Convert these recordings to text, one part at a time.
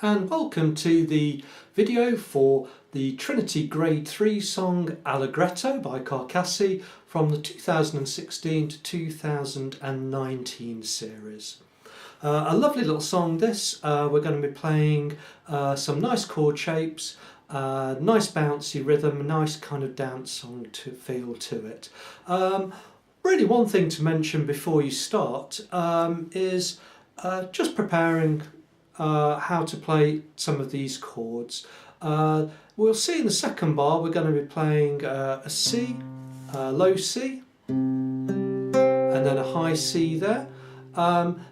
and welcome to the video for the Trinity Grade 3 song Allegretto by Carcassi from the 2016 to 2019 series. A lovely little song this. We're going to be playing some nice chord shapes, nice bouncy rhythm, nice kind of dance song feel to it. Really one thing to mention before you start is just preparing how to play some of these chords. We'll see in the second bar we're going to be playing a C, a low C, and then a high C there.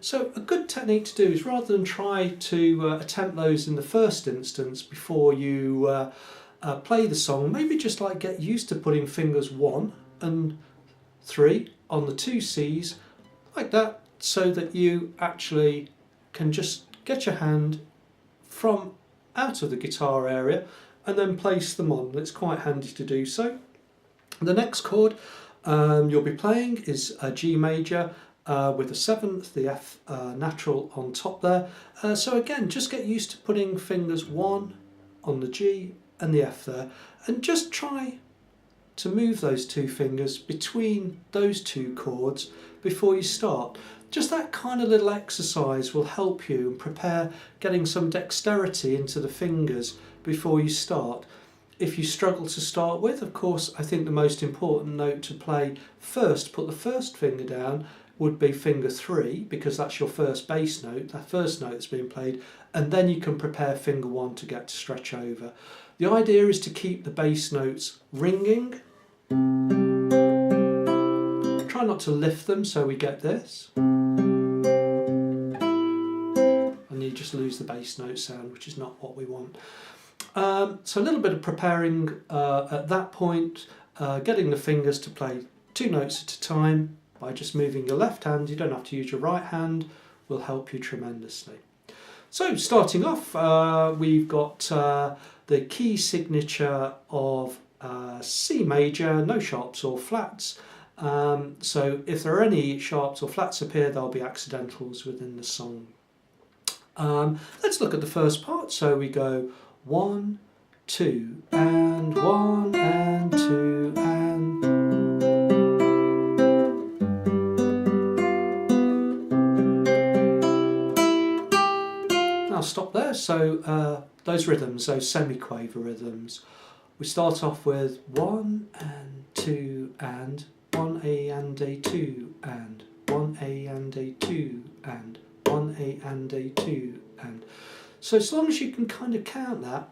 So a good technique to do is, rather than try to attempt those in the first instance before you play the song, maybe just like get used to putting fingers 1 and 3 on the 2 C's like that, so that you actually can just get your hand from out of the guitar area and then place them on. It's quite handy to do so. The next chord you'll be playing is a G major with the 7th, the F natural on top there. So again, just get used to putting fingers 1 on the G and the F there, and just try to move those 2 fingers between those 2 chords before you start. Just that kind of little exercise will help you and prepare getting some dexterity into the fingers before you start. If you struggle to start with, of course, I think the most important note to play first, put the first finger down, would be finger 3, because that's your first bass note, that first note that's being played, and then you can prepare finger 1 to get to stretch over. The idea is to keep the bass notes ringing. Try not to lift them so we get this. And you just lose the bass note sound, which is not what we want. So a little bit of preparing at that point, getting the fingers to play 2 notes at a time by just moving your left hand. You don't have to use your right hand, will help you tremendously. So starting off, we've got the key signature of C major, no sharps or flats. So if there are any sharps or flats appear, there'll be accidentals within the song. Let's look at the first part. So we go 1, 2, and 1 and 2 and. I'll stop there. So those rhythms, those semi-quaver rhythms, we start off with 1 and 2 and 1A and a 2 and 1A and a 2 and 1A and a 2 and. So as long as you can kind of count that,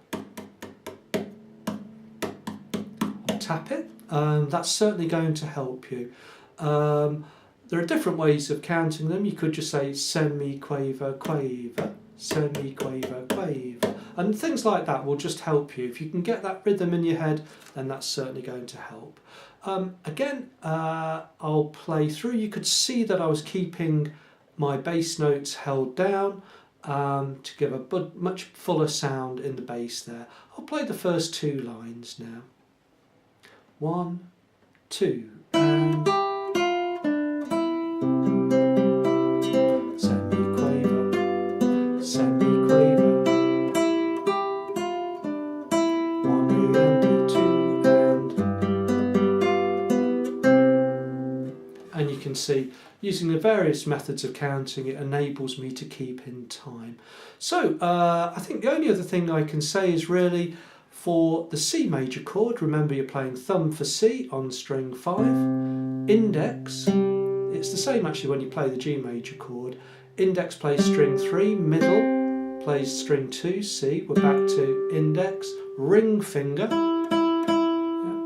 or tap it, that's certainly going to help you. There are different ways of counting them. You could just say semi-quaver, quaver, semi-quaver, quaver, and things like that will just help you. If you can get that rhythm in your head, then that's certainly going to help. Again, I'll play through. You could see that I was keeping my bass notes held down to give a much fuller sound in the bass there. I'll play the first 2 lines now. 1, 2, and semi-quaver, semi-quaver, 1A and a 2 and you can see, using the various methods of counting, it enables me to keep in time. So I think the only other thing I can say is really for the C major chord, remember you're playing thumb for C on string 5, index, it's the same actually when you play the G major chord, index plays string 3, middle plays string 2, C, we're back to index, ring finger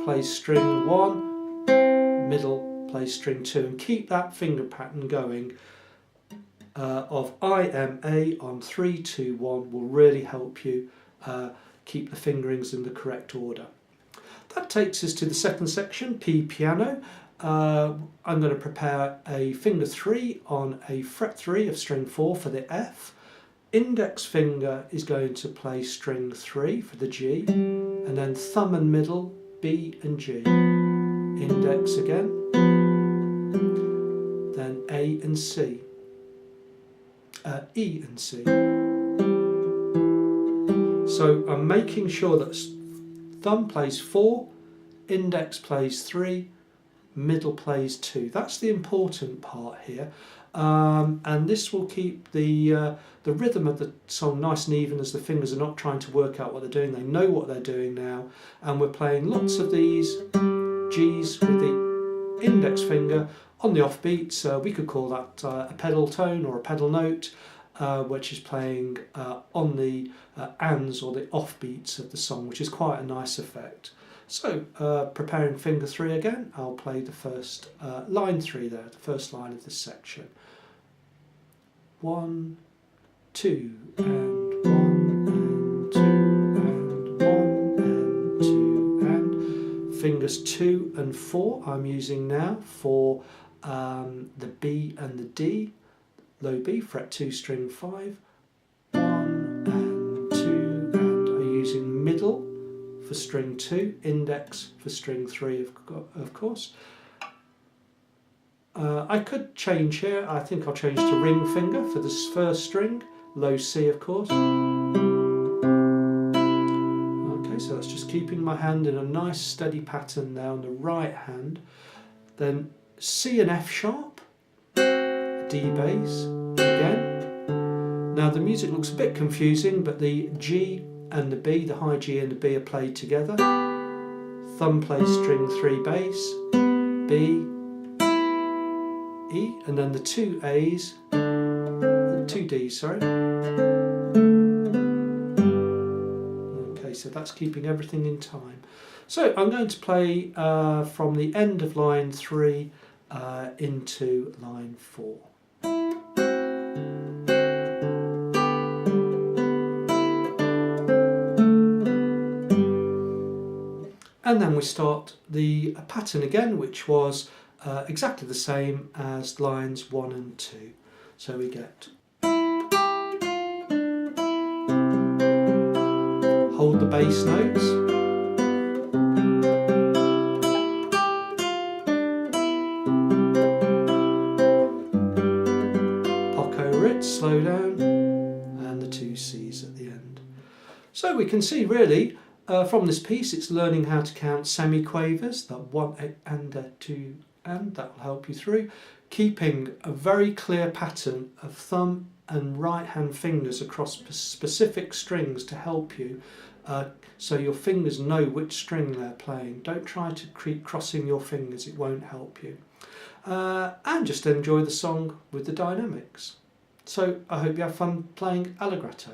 plays string 1, middle plays string 2, and keep that finger pattern going of I, M, A on 3, 2, 1 will really help you keep the fingerings in the correct order. That takes us to the second section, P piano. I'm going to prepare a finger 3 on a fret 3 of string 4 for the F. Index finger is going to play string 3 for the G, and then thumb and middle, B and G. Index again, then A and C, E and C, So I'm making sure that thumb plays 4, index plays 3, middle plays 2. That's the important part here, and this will keep the rhythm of the song nice and even, as the fingers are not trying to work out what they're doing. They know what they're doing now, and we're playing lots of these G's with the index finger on the offbeat. So we could call that a pedal tone or a pedal note, which is playing on the ands or the offbeats of the song, which is quite a nice effect. So preparing finger 3 again, I'll play the first line 3 there, the first line of this section. 1, 2, and 1, and 2, and 1, and 2, and fingers 2 and 4 I'm using now for the B and the D. Low B, fret 2, string 5, 1 and 2, and I'm using middle for string 2, index for string 3 of course. I could change here. I think I'll change to ring finger for this first string, low C of course. Okay, so that's just keeping my hand in a nice steady pattern there on the right hand. Then C and F sharp, D bass again. Now the music looks a bit confusing, but the G and the B, the high G and the B are played together. Thumb plays string 3 bass, B, E, and then the 2 A's, 2 D's, sorry. Okay, so that's keeping everything in time. So I'm going to play from the end of line 3 into line 4. And then we start the pattern again, which was exactly the same as lines 1 and 2. So we get hold the bass notes, pop over it, slow down, and the 2 C's at the end. So we can see really from this piece it's learning how to count semiquavers, the 1 and a 2 and, that will help you through, keeping a very clear pattern of thumb and right hand fingers across specific strings to help you, so your fingers know which string they're playing. Don't try to keep crossing your fingers, it won't help you. And just enjoy the song with the dynamics. So I hope you have fun playing Allegretto.